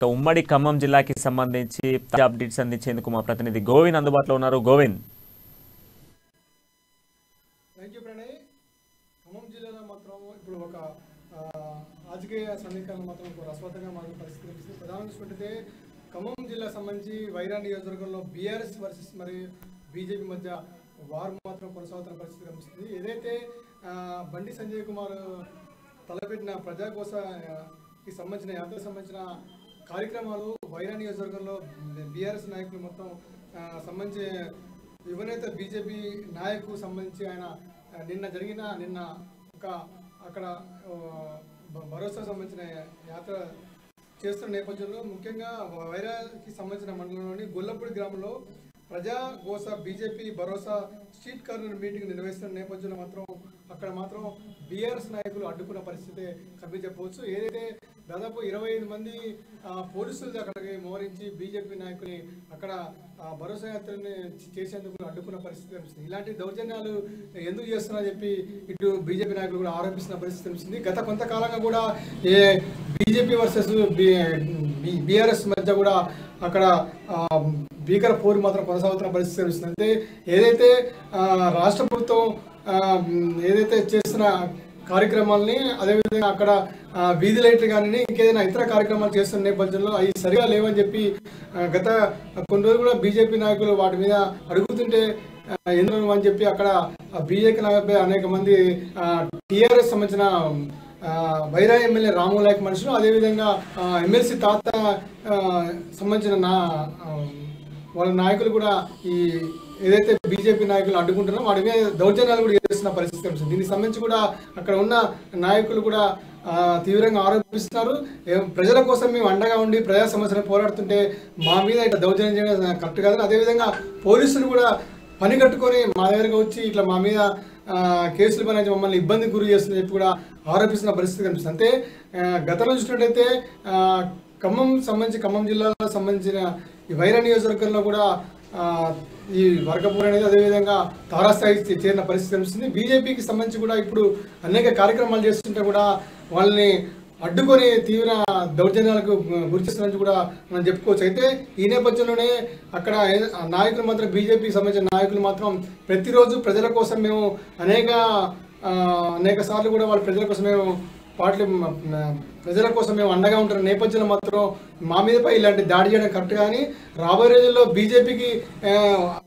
ఉమ్మడి ఖమ్మం జిల్లాకి సంబంధించి అప్డేట్స్ అందించేందుకు మా ప్రతినిధి గోవింద్ అందుబాటులో ఉన్నారు. గోవింద్. Thank you Pranay. ఖమ్మం జిల్లాలో మాత్రం ఇప్పుడు ఒక రాజకీయ సమీకరణ మాత్రం రసవత్తంగా మాత్రం పరిస్థితి కనిపిస్తుంది. ప్రధానంగా చూసుకుంటే ఖమ్మం జిల్లా సంబంధించి వైరా నియోజకవర్గంలో బీఆర్ఎస్ వర్సెస్ మరి బీజేపీ మధ్య వారు మాత్రం కొనసాగుతున్న పరిస్థితి కనిపిస్తుంది. ఏదైతే బండి సంజయ్ కుమార్ తలపెట్టిన ప్రజాకోసకి సంబంధించిన యాత్రకు సంబంధించిన కార్యక్రమాలు వైరా నియోజకవర్గంలో బీఆర్ఎస్ నాయకులు మొత్తం సంబంధించి యువనేత బీజేపీ నాయకు సంబంధించి ఆయన నిన్న ఒక అక్కడ భరోసా సంబంధించిన యాత్ర చేస్తున్న నేపథ్యంలో ముఖ్యంగా వైరాకి సంబంధించిన మండలంలోని గొల్లపూడి గ్రామంలో ప్రజాగోస బీజేపీ భరోసా స్ట్రీట్ కార్నర్ మీటింగ్ నిర్వహిస్తున్న నేపథ్యంలో అక్కడ మాత్రం బీఆర్ఎస్ నాయకులు అడ్డుకున్న పరిస్థితి కనిపించకపోవచ్చు. ఏదైతే దాదాపు 25 మంది పోలీసులు అక్కడికి మోహరించి బీజేపీ నాయకుని అక్కడ భరోసా యాత్రని చేసేందుకు అడ్డుకున్న పరిస్థితి కనిపిస్తుంది. ఇలాంటి దౌర్జన్యాలు ఎందుకు చేస్తున్నారని చెప్పి ఇటు బీజేపీ నాయకులు కూడా ఆరోపిస్తున్న పరిస్థితి కనిపిస్తుంది. గత కొంతకాలంగా కూడా బీజేపీ వర్సెస్ బీఆర్ఎస్ మధ్య కూడా అక్కడ భీకర పోరు మాత్రం కొనసాగుతున్న పరిస్థితి కనిపిస్తుంది. అంటే ఏదైతే రాష్ట్ర ప్రభుత్వం ఏదైతే చేస్తున్న కార్యక్రమాలని అదేవిధంగా అక్కడ వీధి లైట్లు కానీ ఇంకేదైనా ఇతర కార్యక్రమాలు చేస్తున్న నేపథ్యంలో అవి సరిగా లేవని చెప్పి గత కొన్ని రోజులు కూడా బీజేపీ నాయకులు వాటి మీద అడుగుతుంటే ఎందుకు అని చెప్పి అక్కడ బీజేపీ నాయకులపై అనేక మంది టీఆర్ఎస్ సంబంధించిన వైరా ఎమ్మెల్యే రామోలాయక్ మనుషులు అదేవిధంగా ఎమ్మెల్సీ తాత సంబంధించిన వాళ్ళ నాయకులు కూడా ఈ ఏదైతే బీజేపీ నాయకులు అడ్డుకుంటున్నారో వాటి మీద దౌర్జన్యాలు కూడా చేస్తున్న పరిస్థితి కనిపిస్తుంది. దీనికి సంబంధించి కూడా అక్కడ ఉన్న నాయకులు కూడా తీవ్రంగా ఆరోపిస్తున్నారు. ప్రజల కోసం మేము అండగా ఉండి ప్రజా సమస్యలను పోరాడుతుంటే మా మీద ఇట్లా దౌర్జన్యం చేయడం కరెక్ట్ కాదని అదేవిధంగా పోలీసులు కూడా పని కట్టుకొని మా దగ్గరకు వచ్చి ఇట్లా మా మీద కేసులు పని మమ్మల్ని ఇబ్బంది గురి చేస్తుందని చెప్పి కూడా ఆరోపిస్తున్న పరిస్థితి కనిపిస్తుంది. అంటే గతంలో చూసినట్టయితే ఖమ్మం జిల్లాలో సంబంధించిన ఈ వైరా నియోజకవర్గంలో కూడా ఈ వర్గపూర్ అనేది అదేవిధంగా తారాస్థాయి చేరిన పరిస్థితి కనిపిస్తుంది. బీజేపీకి సంబంధించి కూడా ఇప్పుడు అనేక కార్యక్రమాలు చేస్తుంటే కూడా వాళ్ళని అడ్డుకొని తీవ్ర దౌర్జన్యాలకు గురిచేస్తున్నట్టు కూడా మనం చెప్పుకోవచ్చు. అయితే ఈ నేపథ్యంలోనే అక్కడ నాయకులు మాత్రం బీజేపీకి సంబంధించిన నాయకులు మాత్రం ప్రతిరోజు ప్రజల కోసం మేము అనేక సార్లు కూడా వాళ్ళ ప్రజల కోసం మేము ప్రజల కోసం మేము అండగా ఉంటున్న నేపథ్యంలో మాత్రం మా మీదపై ఇలాంటి దాడి చేయడం కరెక్ట్ కానీ రాబోయే రోజుల్లో బీజేపీకి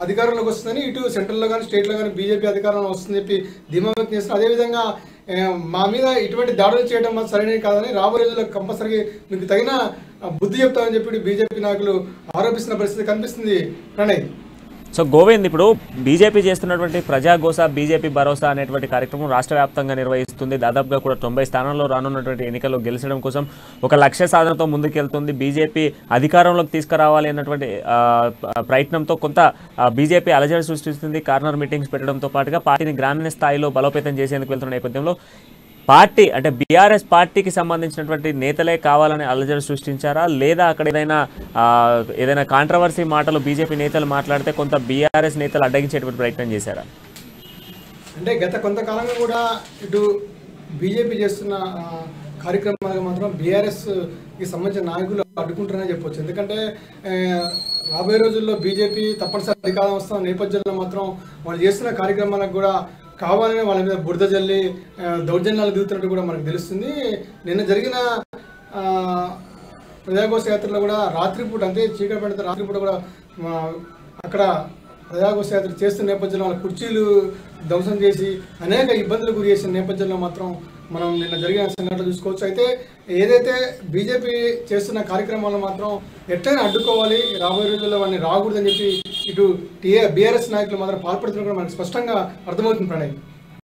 అధికారంలోకి వస్తుందని ఇటు సెంట్రల్లో కానీ స్టేట్లో కానీ బీజేపీ అధికారంలో వస్తుందని చెప్పి ధీమా వ్యక్తం చేస్తున్నారు. అదేవిధంగా మా మీద ఇటువంటి దాడులు చేయడం మాత్రం సరైనది కాదని రాబోయే రోజుల్లో కంపల్సరీ మీకు తగిన బుద్ధి చెప్తామని చెప్పి బీజేపీ నాయకులు ఆరోపిస్తున్న పరిస్థితి కనిపిస్తుంది. ప్రణయ్. సో గోవింద్, ఇప్పుడు బీజేపీ చేస్తున్నటువంటి ప్రజాగోస బీజేపీ భరోసా అనేటువంటి కార్యక్రమం రాష్ట్ర వ్యాప్తంగా నిర్వహిస్తుంది. దాదాపుగా కూడా 90 స్థానాల్లో రానున్నటువంటి ఎన్నికల్లో గెలిచడం కోసం ఒక లక్ష్య సాధనతో ముందుకెళ్తుంది. బీజేపీ అధికారంలోకి తీసుకురావాలి అన్నటువంటి ప్రయత్నంతో కొంత బీజేపీ అలజడి సృష్టిస్తుంది. కార్నర్ మీటింగ్స్ పెట్టడంతో పాటుగా పార్టీని గ్రామీణ స్థాయిలో బలోపేతం చేసేందుకు వెళ్తున్న నేపథ్యంలో పార్టీ అంటే బీఆర్ఎస్ పార్టీకి సంబంధించినటువంటి నేతలే కావాలని అలజడి సృష్టించారా, లేదా అక్కడ ఏదైనా కాంట్రవర్సీ మాటలు బీజేపీ నేతలు మాట్లాడితే కొంత బీఆర్ఎస్ నేతలు అడ్డగించేటువంటి ప్రయత్నం చేశారా? అంటే గత కొంతకాలంగా కూడా ఇటు బీజేపీ చేస్తున్న కార్యక్రమాలకు మాత్రం బీఆర్ఎస్కి సంబంధించిన నాయకులు అడ్డుకుంటారని చెప్పొచ్చు. ఎందుకంటే రాబోయే రోజుల్లో బీజేపీ తప్పనిసరి అధికారం వస్తున్న నేపథ్యంలో మాత్రం వాళ్ళు చేస్తున్న కార్యక్రమాలకు కూడా కావాలని వాళ్ళ మీద బురద జల్లి దౌర్జన్యాలు దిగుతున్నట్టు కూడా మనకు తెలుస్తుంది. నిన్న జరిగిన ప్రజాఘోష యాత్రలో కూడా రాత్రిపూట అంటే చీకటి పడితే రాత్రిపూట కూడా అక్కడ ప్రజాఘోష యాత్ర చేస్తున్న నేపథ్యంలో వాళ్ళ కుర్చీలు ధ్వంసం చేసి అనేక ఇబ్బందులు గురి చేసిన నేపథ్యంలో మాత్రం మనం నిన్న జరిగిన సంఘటనలు చూసుకోవచ్చు. అయితే ఏదైతే బీజేపీ చేస్తున్న కార్యక్రమాలను మాత్రం ఎట్లయినా అడ్డుకోవాలి, రాబోయే రోజుల్లో వాడిని రాకూడదని చెప్పి ఇటు బీఆర్ఎస్ నాయకులు మాత్రం పాల్పడుతున్న కూడా మనకు స్పష్టంగా అర్థమవుతుంది. ప్రణయ్.